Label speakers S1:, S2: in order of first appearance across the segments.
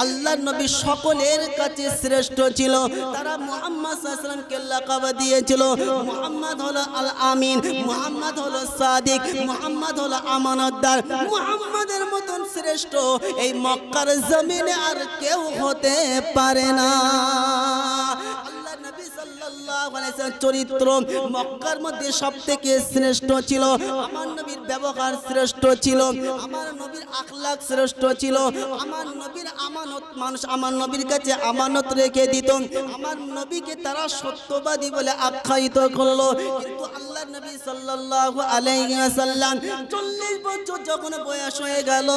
S1: আল্লাহর নবী সকলের কাছে শ্রেষ্ঠ ছিল। তারা মুহাম্মদ সাল্লাল্লাহু আলাইহি ওয়াসাল্লামকে লাকাব দিয়েছিল মুহাম্মদ হলো আল আমিন, মুহাম্মদ হলো সাদিক, মুহাম্মদ হলো আমানতদার। মুহাম্মাদের মতন শ্রেষ্ঠ এই মক্কার জমিনে আর কেউ হতে পারে না। চরিত্র মক্কার মধ্যে সবথেকে শ্রেষ্ঠ ছিল। আমার নবীর ব্যবহার শ্রেষ্ঠ ছিল, আমার নবীর আখলাক শ্রেষ্ঠ ছিল, আমার নবীর আমানত মানুষ আমার নবীর কাছে আমানত রেখে দিত। আমার নবীকে তারা সত্যবাদী বলে আখ্যায়িত করলো। কিন্তু আল্লাহর নবী সাল্লাল্লাহু আলাইহি ওয়াসাল্লাম 40 বছর যখন বয়স হয়ে গেল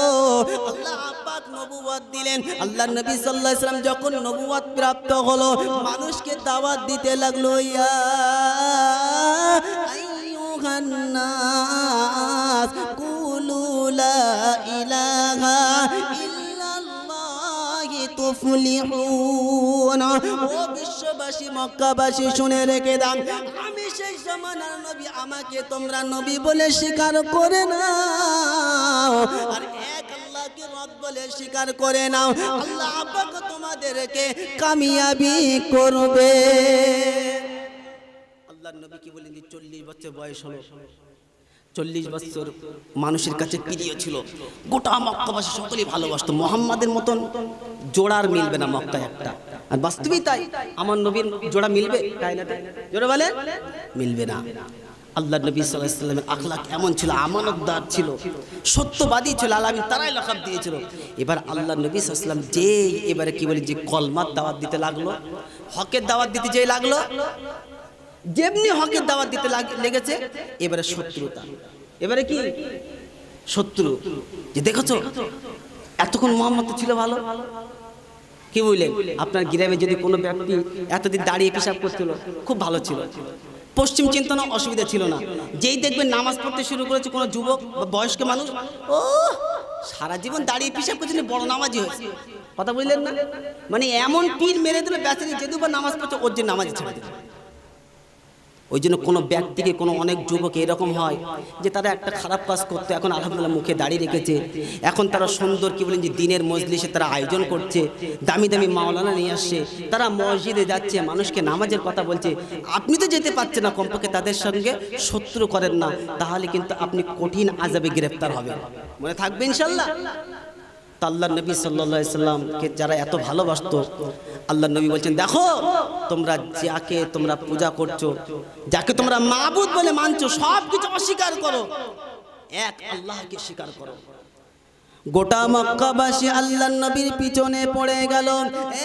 S1: আল্লাহ পাক নবুয়ত দিলেন। আল্লাহর নবী সাল্লাল্লাহু আলাইহি ওয়াসাল্লাম যখন নবুয়ত প্রাপ্ত হলো মানুষকে দাওয়াত দিতে লাগলো, ইয়া আইয়ুহান নাস কুলু লা ইলাহা ইল্লাল্লাহি তুফলিহুন। ও বিশ্ববাসী মক্কাবাসী শুনে রেখে দাও, আমি সেই জামানার নবী, আমাকে তোমরা নবী বলে স্বীকার করে নাও আর এক আল্লাহকে রব বলে স্বীকার করে নাও। আল্লাহ পাক তোমাদেরকে কামিয়াবি করবে। আল্লাহর নবী কি বলেন, 40 বছর বয়স হলো, 40 বছর মানুষের কাছে প্রিয় ছিল, গোটা মক্কাবাসী সকলেই ভালোবাসতো। মুহাম্মাদের মতন জোড়ার মিলবে না মক্কায় একটা, আর বাস্তবেই তাই। আমার নবীর জোড়া মিলবে, তাই না? জোড়া বলে মিলবে না। আল্লাহর নবী সাল্লাল্লাহু আলাইহি ওয়াসাল্লামের আখলাক এমন ছিল, আমানতদার ছিল, সত্যবাদী ছিল, আলামিন তারাই লাকাব দিয়েছিল। এবার আল্লাহর নবী সাল্লাল্লাহু আলাইহি ওয়াসাল্লাম যে এবারে কি বলে যে কলমার দাওয়াত দিতে লাগলো, হকের দাওয়াত দিতে যেই লাগলো, যেমনি হকের দাওয়াত দিতে লেগেছে এবারে শত্রুতা, এবারে কি শত্রু। যে দেখেছো এতক্ষণ মুহাম্মদ তো ছিল ভালো, কি বললেন? আপনার গ্রামে যদি কোনো ব্যক্তি এতদিন দাঁড়িয়ে পেশাব করছিল, খুব ভালো ছিল, পশ্চিম চিন্তানো অসুবিধা ছিল না। যেই দেখবেন নামাজ পড়তে শুরু করেছে কোনো যুবক বা বয়স্ক মানুষ, ও সারা জীবন দাঁড়িয়ে পেশাব করছে, বড় নামাজি হয়েছে। কথা বললেন না? মানে এমন পীর মেরে দিল বেচারি, যে দুবার নামাজ পড়ছে ওর যে নামাজি ছেড়ে দিল। ওই জন্য কোনো ব্যক্তিকে, কোনো অনেক যুবক এরকম হয় যে তারা একটা খারাপ কাজ করতে এখন আলহামদুলিল্লাহ মুখে দাঁড়িয়ে রেখেছে, এখন তারা সুন্দর কি বলেন যে দিনের মজলিসে তারা আয়োজন করছে, দামি দামি মাওলানা নিয়ে আসছে, তারা মসজিদে যাচ্ছে, মানুষকে নামাজের কথা বলছে। আপনি তো যেতে পারছেন না, কমপক্ষে তাদের সঙ্গে শত্রু করেন না, তাহলে কিন্তু আপনি কঠিন আযাবে গ্রেফতার হবেন, মনে থাকবে ইনশাআল্লাহ। আল্লাহর নবী সাল্লাল্লাহু আলাইহি সাল্লামকে যারা এত ভালোবাসতো, আল্লাহর নবী বলছেন, দেখো তোমরা যাকে তোমরা পূজা করছো, যাকে তোমরা মাবুদ বলে মানছো, সব কিছু অস্বীকার করো, এক আল্লাহকে স্বীকার করো। গোটা মক্কাবাসী আল্লাহর নবীর পিছনে পড়ে গেল।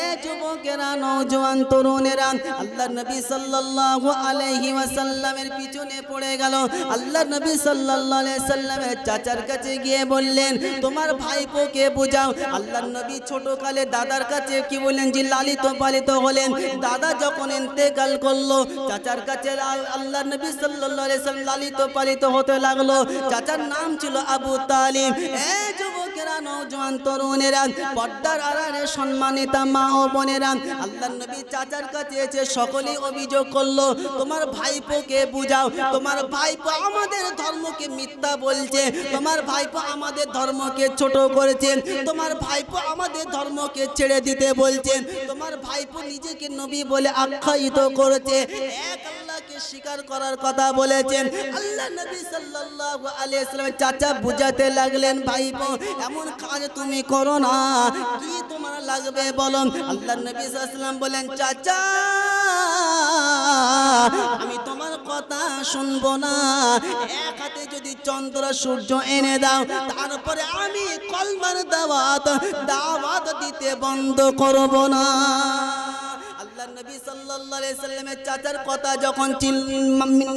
S1: এ যুবকেরা, নওজোয়ান তরুণেরা, আল্লাহর নবী সাল্লাল্লাহু আলাইহি ওয়াসাল্লামের পিছনে পড়ে গেল। আল্লাহর নবী সাল্লাল্লাহু আলাইহি সাল্লামের চাচার কাছে গিয়ে বললেন, তোমার ভাইপোকে বোঝাও। আল্লাহর নবী ছোটকালে দাদার কাছে কি বললেন যে লালিত পালিত হলেন। দাদা যখন ইন্তেকাল করলো, চাচার কাছে আল্লাহর নবী সাল্লাল্লাহু আলাইহি সাল্লাম লালিত পালিত হতে লাগলো। চাচার নাম ছিল আবু তালিব। এ যুবকেরা, নওজোয়ান তরুণেরা, পর্দার আড়ালে সম্মানিতা মা ও বোনেরা, আল্লাহর নবী চাচার কাছে এসে সকলেই অভিযোগ করলো, তোমার ভাইপোকে বুঝাও, তোমার ভাইপো আমাদের ধর্মকে মিথ্যা বলছে, তোমার ভাইপো আমাদের ধর্মকে ছোট করেছেন, তোমার ভাইপো আমাদের ধর্মকে ছেড়ে দিতে বলছেন, তোমার ভাইপো নিজেকে নবী বলে আখ্যায়িত করেছে, এক আল্লাহকে স্বীকার করার কথা বলেছেন। আল্লাহ নবী সাল্লাল্লাহু আলাইহি ওয়াসাল্লাম চাচা বুঝাতে লাগলেন, ভাইপো এমন কাজ তুমি করো না, কি তোমার লাগবে বলো। আল্লাহ নবী সাল্লাল্লাহু আলাইহি ওয়াসাল্লাম বলেন, চাচা আমি তোমার কথা শুনবো না, এক হাতে যদি চন্দ্র সূর্য এনে দাও, তারপরে আমি কলমার দাওয়াত দিতে বন্ধ করব না। আল্লাহর নবী সাল্লাল্লাহু আলাইহি সাল্লামের চাচার কথা যখন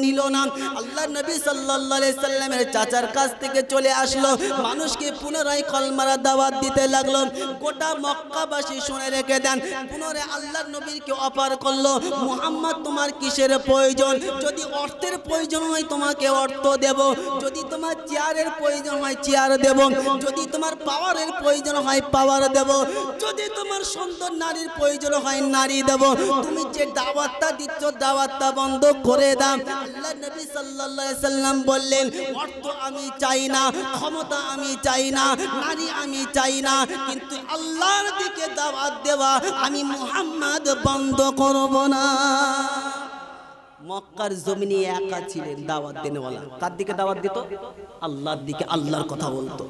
S1: নিল না, আল্লাহর নবী সাল্লাল্লাহু আলাইহি সাল্লামের চাচার কাছ থেকে চলে আসলো, মানুষকে পুনরায় কলমার দাওয়াত দিতে লাগলো। গোটা মক্কাবাসী শুনে রেখে দেন, পুনরায় আল্লাহর নবীকে অফার করলো, মুহাম্মদ তোমার কিসের প্রয়োজন? যদি অর্থের প্রয়োজন হয় তোমাকে অর্থ দেব, যদি তোমার চেয়ারের প্রয়োজন হয় চেয়ার দেব, যদি তোমার পাওয়ারের প্রয়োজন হয় পাওয়ার দেব, যদি তোমার সুন্দর নারীর প্রয়োজন হয় নারী দেব, তুমি যে দাওয়াতটা দিচ্ছ দাওয়াতটা বন্ধ করে দাও। আল্লাহ নবী সাল্লাল্লাহু আলাইহি সাল্লাম বললেন, অর্থ আমি চাই না, ক্ষমতা আমি চাই না, নারী আমি চাই না, কিন্তু আল্লাহর দিকে দাওয়াত দেওয়া আমি মুহাম্মদ বন্ধ করব না। মক্কার জমিনে একা ছিলেন দাওয়াত দেনেওয়ালা। কার দিকে দাওয়াত দিত? আল্লাহর দিকে, আল্লাহর কথা বলতো।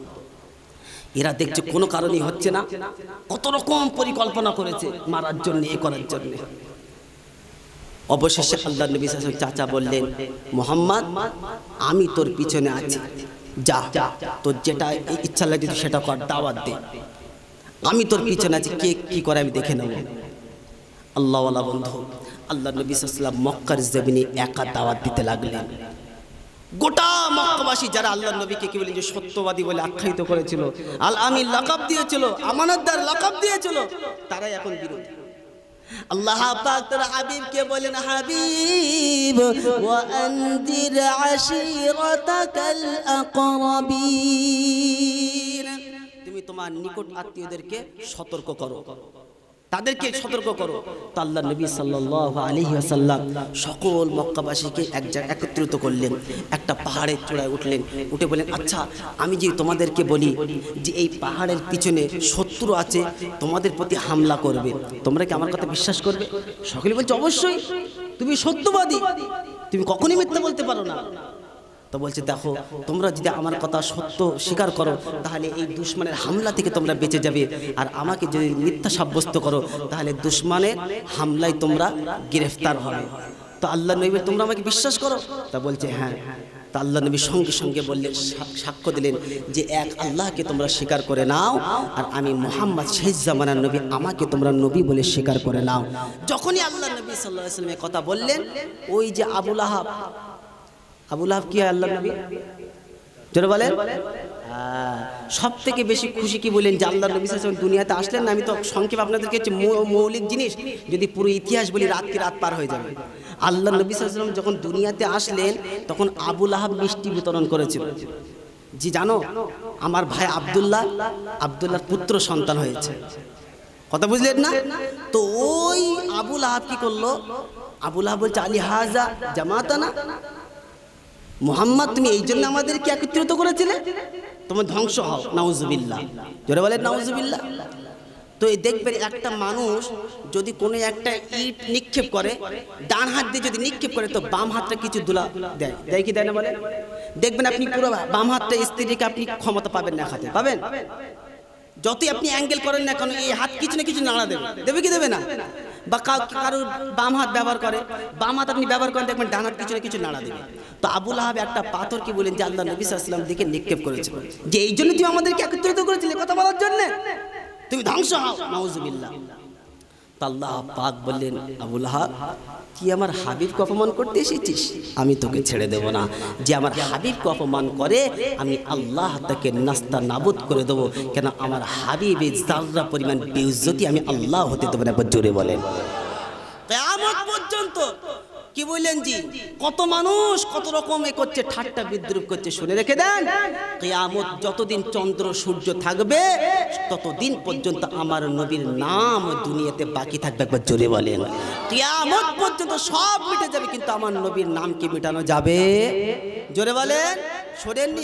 S1: এরা দেখছে কোনো কারণেই হচ্ছে না, কত রকম পরিকল্পনা করেছে মারার জন্য, এ করার জন্য। অবশেষে আল্লাহ নবী সাল্লাল্লাহু আলাইহি ওয়াসাল্লাম চাচা বললেন, মুহাম্মদ আমি তোর পিছনে আছি, যা তোর যেটা ইচ্ছা লাগে সেটা কর, দাওয়াত দে, আমি তোর পিছনে আছি, কে কি করে আমি দেখে নেব। আল্লাহওয়ালা বন্ধু, আল্লাহ নবী সাল্লাল্লাহু আলাইহি ওয়াসাল্লাম মক্কার জমিনে একা দাওয়াত দিতে লাগলেন। গোটা মক্কাবাসী যারা আল্লাহ নবীকে কি বলেন যে সত্যবাদী বলে আখ্যায়িত করেছিল, আল আমিন লাকাব দিয়েছিল, আমানতদার লাকাব দিয়েছিল, তারাই এখন বিরোধী। আল্লাহ পাক তার হাবিবকে বলেন, হাবিব ওয়া আনদির আশিরাতাকাল আকরাবিন, তুমি তোমার নিকট আত্মীয়দেরকে সতর্ক করো, তাদেরকে সতর্ক করো। তো আল্লাহ নবী সাল্লাল্লাহু আলাইহি ওয়াসাল্লাম সকল মক্কাবাসীকে এক জায়গায় একত্রিত করলেন, একটা পাহাড়ের চূড়ায় উঠলেন, উঠে বলেন, আচ্ছা আমি যে তোমাদেরকে বলি যে এই পাহাড়ের পিছনে শত্রু আছে, তোমাদের প্রতি হামলা করবে, তোমরা কি আমার কথা বিশ্বাস করবে? সকলে বলছে অবশ্যই, তুমি সত্যবাদী, তুমি কখনই মিথ্যা বলতে পারো না। তো বলছে, দেখো তোমরা যদি আমার কথা সত্য স্বীকার করো তাহলে এই দুশমনের হামলা থেকে তোমরা বেঁচে যাবে, আর আমাকে যদি মিথ্যা সাব্যস্ত করো তাহলে দুশমনের হামলায় তোমরা গ্রেফতার হবে। তো আল্লাহ নবী, তোমরা আমাকে বিশ্বাস করো? তা বলছে হ্যাঁ। তা আল্লাহ নবী সঙ্গে সঙ্গে বললেন, সাক্ষ্য দিলেন যে এক আল্লাহকে তোমরা স্বীকার করে নাও, আর আমি মুহাম্মদ শেষ জামানার নবী, আমাকে তোমরা নবী বলে স্বীকার করে নাও। যখনই আল্লাহ নবী সাল্লাল্লাহু আলাইহি ওয়াসাল্লাম কথা বললেন, ওই যে আবু লাহাব কি হয় আল্লাহ নবী জোরে বলেন, সব থেকে বেশি খুশি কি বলেন যে আল্লাহ নবী সাল্লাল্লাহু আলাইহি ওয়াসাল্লাম দুনিয়াতে আসলেন না। আমি তো সংক্ষেপ আপনাদেরকে হচ্ছে মৌলিক জিনিস, যদি পুরো ইতিহাস বলি রাত কি রাত পার হয়ে যাবে। আল্লাহ নবী সাল্লাল্লাহু আলাইহি ওয়াসাল্লাম যখন দুনিয়াতে আসলেন তখন আবু লাহাব মিষ্টি বিতরণ করেছিল। জি জানো, আমার ভাই আব্দুল্লাহর পুত্র সন্তান হয়েছে, কথা বুঝলেন না? তো ওই আবু লাহাব কি করলো, আবু লাহাব বলছে, আলী হাজা জামাতানা, মুহাম্মদ তুমি এই জন্য আমাদেরকে একত্রিত করেছিলে, তোমার ধ্বংস হও, নাউজুবিল্লাহ, জোরে বলেন নাউজুবিল্লাহ। তো এই দেখবেন একটা মানুষ যদি কোনো একটা ইট নিক্ষেপ করে, ডান হাত দিয়ে যদি নিক্ষেপ করে তো বাম হাতটা কিছু দুলা দেয়, দেয় কি দেয় না বলে? দেখবেন আপনি পুরো বাম হাতটা স্ত্রীকে আপনি ক্ষমতা পাবেন না, খাতে পাবেন, যতই আপনি অ্যাঙ্গেল করেন না কেন এই হাত কিছু না কিছু নাড়া দেবে, দেবে কি দেবে না? বা কারোর বাম হাত ব্যবহার করে, বাম হাত আপনি ব্যবহার করেন, দেখবেন ডান হাত কিছু না কিছু নাড়া দেবে। তো আবু লাহাব একটা পাথর কি বলেন যে আল্লাহ নবী সাল্লাল্লাহু আলাইহি ওয়াসাল্লাম দিকে নিক্ষেপ করেছিল, যে এই জন্য তুমি আমাদেরকে একত্রিত করেছিলে কথা বলার জন্য, তুমি ধ্বংস হও, নাউজুবিল্লাহ। তো আল্লাহ পাক বললেন, আবু লাহাব কি আমার হাবিবকে অপমান করতে এসেছিস? আমি তোকে ছেড়ে দেব না। যে আমার হাবিবকে অপমান করে আমি আল্লাহ তাকে নাস্তা নাবুদ করে দেবো, কেন আমার হাবিবের যারা পরিমাণ বেইজ্জতি আমি আল্লাহ হতে দেবো না। একবার জোরে বলেন। কিয়ামত পর্যন্ত কি বললেন জি, কত মানুষ কত রকম এ করছে, ঠাট্টা বিদ্রুপ করছে, শুনে রেখে দেন। কিয়ামত যতদিন চন্দ্র সূর্য থাকবে ততদিন পর্যন্ত আমার নবীর নাম দুনিয়াতে বাকি থাকবে। একবার জোরে বলেন। কিয়ামত পর্যন্ত সব মিটে যাবে কিন্তু আমার নবীর নাম কি মেটানো যাবে? জোরে বলেন। শোনেননি?